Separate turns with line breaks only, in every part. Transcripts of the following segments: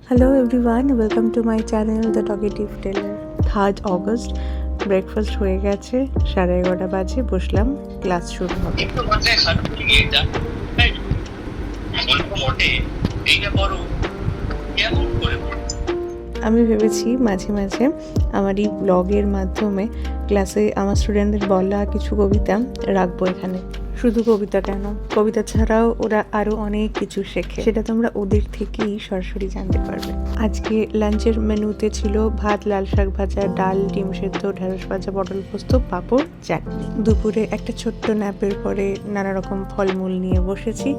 Hello everyone, welcome to my channel The Talkative Tailor. 3rd August breakfast হয়ে গেছে, 11:30 বাজে, বসলাম, ক্লাস শুরু হবে।
একটু মাথায় হাত বুলিয়ে যা তাই গল্প মটে এইটা বড় কেমন করে পড়ে।
আমি ভেবেছি মাঝে মাঝে আমার এই ব্লগের মাধ্যমে ক্লাসে আমার স্টুডেন্টদের বলা কিছু কবিতা রাখবো এখানে। শুধু কবিতা কেন, কবিতা ছাড়াও ওরা আরও অনেক কিছু শেখে, সেটা তোমরা ওদের থেকেই সরাসরি জানতে পারবে। আজকে লাঞ্চের মেনুতে ছিল ভাত, লাল শাক ভাজা, ডাল, ডিম সেদ্ধ, ঢেঁড়স ভাজা, পটল পোস্ত, পাঁপড়, চাটনি। দুপুরে একটা ছোট্ট ন্যাপের পরে নানা রকম ফলমূল নিয়ে বসেছি।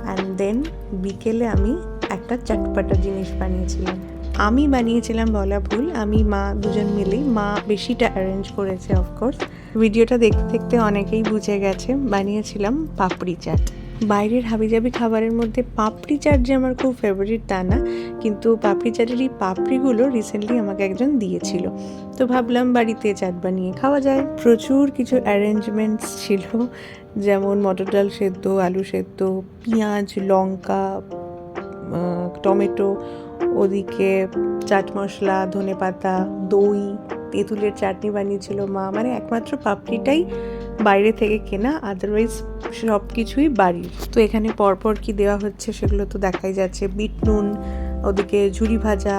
অ্যান্ড দেন বিকেলে আমি একটা চটপাটা জিনিস বানিয়েছিলাম। আমি বানিয়েছিলাম বলা ভুল, আমি মা দুজন মিলেই, মা বেশিটা অ্যারেঞ্জ করেছে অফকোর্স। ভিডিওটা দেখতে দেখতে অনেকেই বুঝে গেছে, বানিয়েছিলাম পাপড়ি চাট। বাইরের হাবিজাবি খাবারের মধ্যে পাপড়ি চাট যে আমার খুব ফেভারিট তা না, কিন্তু পাপড়ি চাটের এই পাপড়িগুলো রিসেন্টলি আমাকে একজন দিয়েছিল, তো ভাবলাম বাড়িতে চাট বানিয়ে খাওয়া যায়। প্রচুর কিছু অ্যারেঞ্জমেন্টস ছিল, যেমন মটর ডাল সেদ্ধ, আলু সেদ্ধ, পেঁয়াজ, লঙ্কা, টমেটো, ওদিকে চাট মশলা, ধনেপাতা, দই, তেঁতুলের চাটনি বানিয়েছিল মা। মানে একমাত্র পাপড়িটাই বাইরে থেকে কেনা, আদারওয়াইজ সব কিছুই বাড়ির। তো এখানে পরপর কি দেওয়া হচ্ছে সেগুলো তো দেখাই যাচ্ছে। বিট নুন, ওদিকে ঝুরি ভাজা,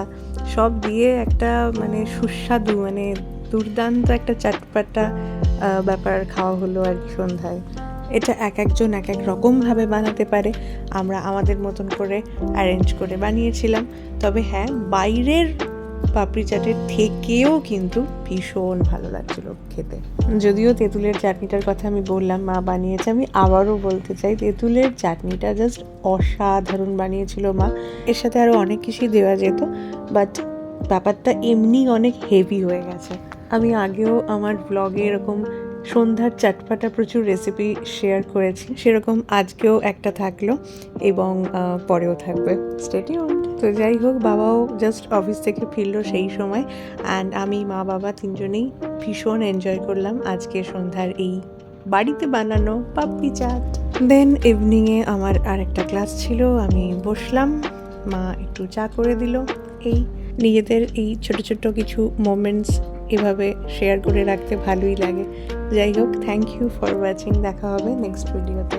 সব দিয়ে একটা মানে সুস্বাদু, মানে দুর্দান্ত একটা চটপাটা ব্যাপার খাওয়া হলো আর কি সন্ধ্যায়। এটা এক একজন এক এক রকমভাবে বানাতে পারে, আমরা আমাদের মতন করে অ্যারেঞ্জ করে বানিয়েছিলাম। তবে হ্যাঁ, বাইরের পাপড়ি চাটের থেকেও কিন্তু ভীষণ ভালো লাগছিল খেতে। যদিও তেঁতুলের চাটনিটার কথা আমি বললাম মা বানিয়েছে, আমি আবারও বলতে চাই তেঁতুলের চাটনিটা জাস্ট অসাধারণ বানিয়েছিল মা। এর সাথে আরও অনেক কিছুই দেওয়া যেত, বাট ব্যাপারটা এমনি অনেক হেভি হয়ে গেছে। আমি আগেও আমার ব্লগে এরকম সন্ধ্যার চটপাটা প্রচুর রেসিপি শেয়ার করেছি, সেরকম আজকেও একটা থাকলো এবং পরেও থাকবে, স্টে টিউনড। তো যাই হোক, বাবাও জাস্ট অফিস থেকে ফিরলো সেই সময়, অ্যান্ড আমি, মা, বাবা তিনজনেই ভীষণ এনজয় করলাম আজকে সন্ধ্যার এই বাড়িতে বানানো পাপড়ি চাট। দেন ইভিনিংয়ে আমার আরেকটা ক্লাস ছিল, আমি বসলাম, মা একটু চা করে দিল। এই নিজেদের এই ছোট ছোট কিছু মোমেন্টস এভাবে শেয়ার করে রাখতে ভালোই লাগে। যাই হোক, থ্যাংক ইউ ফর ওয়াচিং, দেখা হবে নেক্সট ভিডিওতে।